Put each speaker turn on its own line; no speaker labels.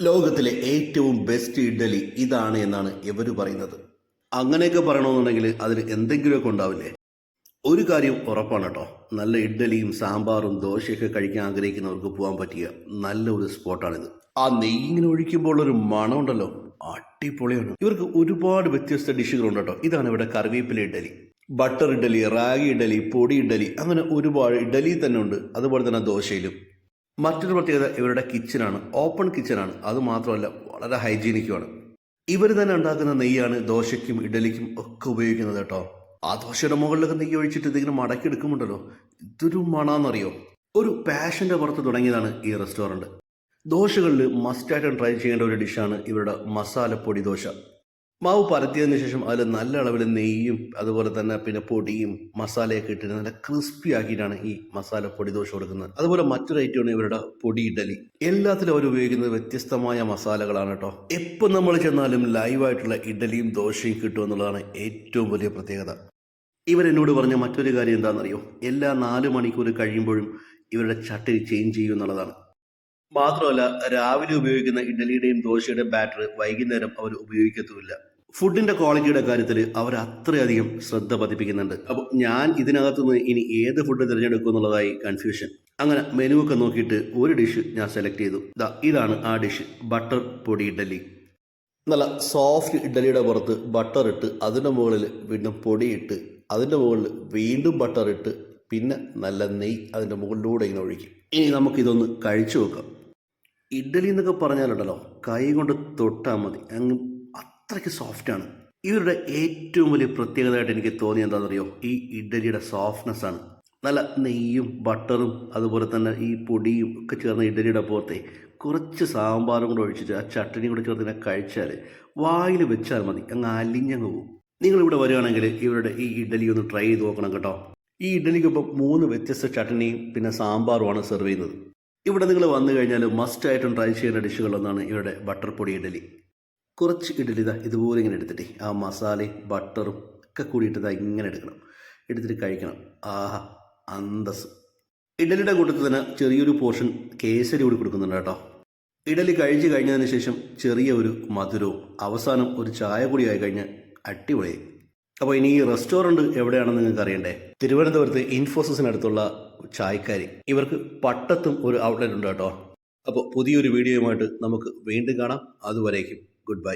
ലോകത്തിലെ ഏറ്റവും ബെസ്റ്റ് ഇഡ്ഡലി ഇതാണ് എന്നാണ് ഇവർ പറയുന്നത്. അങ്ങനെയൊക്കെ പറയണമെന്നുണ്ടെങ്കിൽ അതിന് എന്തെങ്കിലുമൊക്കെ ഉണ്ടാവില്ലേ? ഒരു കാര്യം ഉറപ്പാണ് കേട്ടോ, നല്ല ഇഡ്ഡലിയും സാമ്പാറും ദോശയൊക്കെ കഴിക്കാൻ ആഗ്രഹിക്കുന്നവർക്ക് പോകാൻ പറ്റിയ നല്ലൊരു സ്പോട്ടാണിത്. ആ നെയ്യിങ്ങനെ ഒഴിക്കുമ്പോൾ ഒരു മണം ഉണ്ടല്ലോ, അടിപൊളിയാണ്. ഇവർക്ക് ഒരുപാട് വ്യത്യസ്ത ഡിഷുകളുണ്ട് കേട്ടോ. ഇതാണ് ഇവിടെ കറിവേപ്പില ഇഡ്ഡലി, ബട്ടർ ഇഡ്ഡലി, റാഗി ഇഡ്ഡലി, പൊടി ഇഡ്ഡലി, അങ്ങനെ ഒരുപാട് ഇഡ്ഡലി തന്നെ ഉണ്ട്. അതുപോലെ തന്നെ ദോശയിലും. മറ്റൊരു പ്രത്യേകത ഇവരുടെ കിച്ചനാണ്, ഓപ്പൺ കിച്ചനാണ്. അതുമാത്രമല്ല വളരെ ഹൈജീനിക്കുമാണ്. ഇവർ തന്നെ ഉണ്ടാക്കുന്ന നെയ്യാണ് ദോശയ്ക്കും ഇഡലിക്കും ഒക്കെ ഉപയോഗിക്കുന്നത് കേട്ടോ. ആ ദോശയുടെ മുകളിലൊക്കെ നെയ്യ് ഒഴിച്ചിട്ട് ഇതിങ്ങനെ മടക്കി എടുക്കുമുണ്ടല്ലോ, ഇതൊരു മണാന്നറിയോ. ഒരു പാഷന്റെ പുറത്ത് തുടങ്ങിയതാണ് ഈ റെസ്റ്റോറൻറ്റ്. ദോശകളിൽ മസ്റ്റായിട്ടും ട്രൈ ചെയ്യേണ്ട ഒരു ഡിഷാണ് ഇവരുടെ മസാലപ്പൊടി ദോശ. മാവ് പരത്തിയതിനു ശേഷം അതിൽ നല്ല അളവിൽ നെയ്യും അതുപോലെ തന്നെ പിന്നെ പൊടിയും മസാലയൊക്കെ ഇട്ടിട്ട് നല്ല ക്രിസ്പി ആക്കിയിട്ടാണ് ഈ മസാലപ്പൊടി ദോശ കൊടുക്കുന്നത്. അതുപോലെ മറ്റൊരു ഐറ്റമാണ് ഇവരുടെ പൊടി ഇഡലി. എല്ലാത്തിലും അവർ ഉപയോഗിക്കുന്നത് വ്യത്യസ്തമായ മസാലകളാണ് കേട്ടോ. എപ്പോൾ നമ്മൾ ചെന്നാലും ലൈവായിട്ടുള്ള ഇഡലിയും ദോശയും കിട്ടും എന്നുള്ളതാണ് ഏറ്റവും വലിയ പ്രത്യേകത. ഇവരെന്നോട് പറഞ്ഞ മറ്റൊരു കാര്യം എന്താണെന്നറിയോ, എല്ലാ 4 മണിക്കൂർ കഴിയുമ്പോഴും ഇവരുടെ ചട്ടിനി ചേഞ്ച് ചെയ്യും എന്നുള്ളതാണ്. മാത്രമല്ല രാവിലെ ഉപയോഗിക്കുന്ന ഇഡലിയുടെയും ദോശയുടെയും ബാറ്റർ വൈകുന്നേരം അവർ ഉപയോഗിക്കത്തുമില്ല. ഫുഡിന്റെ ക്വാളിറ്റിയുടെ കാര്യത്തിൽ അവർ അത്രയധികം ശ്രദ്ധ പതിപ്പിക്കുന്നുണ്ട്. അപ്പോൾ ഞാൻ ഇതിനകത്തുനിന്ന് ഇനി ഏത് ഫുഡ് തിരഞ്ഞെടുക്കും എന്നുള്ളതായി കൺഫ്യൂഷൻ. അങ്ങനെ മെനു ഒക്കെ നോക്കിയിട്ട് ഒരു ഡിഷ് ഞാൻ സെലക്ട് ചെയ്തു. ഇതാണ് ആ ഡിഷ്, ബട്ടർ പൊടി ഇഡലി. നല്ല സോഫ്റ്റ് ഇഡലിയുടെ പുറത്ത് ബട്ടർ ഇട്ട് അതിൻ്റെ മുകളിൽ വീണ്ടും പൊടിയിട്ട് അതിൻ്റെ മുകളിൽ വീണ്ടും ബട്ടർ ഇട്ട് പിന്നെ നല്ല നെയ്യ് അതിൻ്റെ മുകളിലൂടെ ഇങ്ങനെ ഒഴിക്കും. ഇനി നമുക്കിതൊന്ന് കഴിച്ചു നോക്കാം. ഇഡലി എന്നൊക്കെ പറഞ്ഞാലുണ്ടല്ലോ, കൈ കൊണ്ട് തൊട്ടാൽ മതി, അങ്ങ് അത്രയ്ക്ക് സോഫ്റ്റാണ്. ഇവരുടെ ഏറ്റവും വലിയ പ്രത്യേകതയായിട്ട് എനിക്ക് തോന്നിയത് എന്താണെന്നറിയോ, ഈ ഇഡലിയുടെ സോഫ്റ്റ്നെസ് ആണ്. നല്ല നെയ്യും ബട്ടറും അതുപോലെ തന്നെ ഈ പൊടിയും ഒക്കെ ചേർന്ന ഇഡലിയുടെ പുറത്തെ കുറച്ച് സാമ്പാറും കൂടെ ഒഴിച്ചിട്ട് ആ ചട്ടനി കൂടെ ചേർത്ത് കഴിച്ചാൽ വായിൽ വെച്ചാൽ മതി, അങ്ങ് അലിഞ്ഞങ്ങ് പോകും. നിങ്ങളിവിടെ വരികയാണെങ്കിൽ ഇവരുടെ ഈ ഇഡലി ഒന്ന് ട്രൈ ചെയ്ത് നോക്കണം കേട്ടോ. ഈ ഇഡലിക്കൊപ്പം 3 വ്യത്യസ്ത ചട്ടനിയും പിന്നെ സാമ്പാറുമാണ് സെർവ് ചെയ്യുന്നത്. ഇവിടെ നിങ്ങൾ വന്നു കഴിഞ്ഞാൽ മസ്റ്റായിട്ടും ട്രൈ ചെയ്യേണ്ട ഡിഷുകളൊന്നാണ് ഇവരുടെ ബട്ടർ പൊടി ഇഡലി. കുറച്ച് ഇഡലി ഇതുപോലെ ഇങ്ങനെ എടുത്തിട്ട് ആ മസാലയും ബട്ടറും ഒക്കെ കൂടിയിട്ട് ഇങ്ങനെ എടുക്കണം, എടുത്തിട്ട് കഴിക്കണം. ആഹാ, അന്തസ്. ഇഡലിയുടെ കൂട്ടത്തിൽ തന്നെ ചെറിയൊരു പോർഷൻ കേസരി കൂടി കൊടുക്കുന്നുണ്ട് കേട്ടോ. ഇഡലി കഴിച്ച് കഴിഞ്ഞതിന് ശേഷം ചെറിയ ഒരു മധുരവും അവസാനം ഒരു ചായ കൂടി ആയി കഴിഞ്ഞാൽ അടിപൊളിയായി. അപ്പോൾ ഇനി ഈ റെസ്റ്റോറൻറ്റ് എവിടെയാണെന്ന് നിങ്ങൾക്ക് അറിയണ്ടേ? തിരുവനന്തപുരത്ത് ഇൻഫോസിസിനടുത്തുള്ള ചായക്കാരി. ഇവർക്ക് പട്ടത്തും ഒരു ഔട്ട്ലെറ്റ് ഉണ്ട് കേട്ടോ. അപ്പോൾ പുതിയൊരു വീഡിയോയുമായിട്ട് നമുക്ക് വീണ്ടും കാണാം. അതുവരേക്കും ഗുഡ് ബൈ.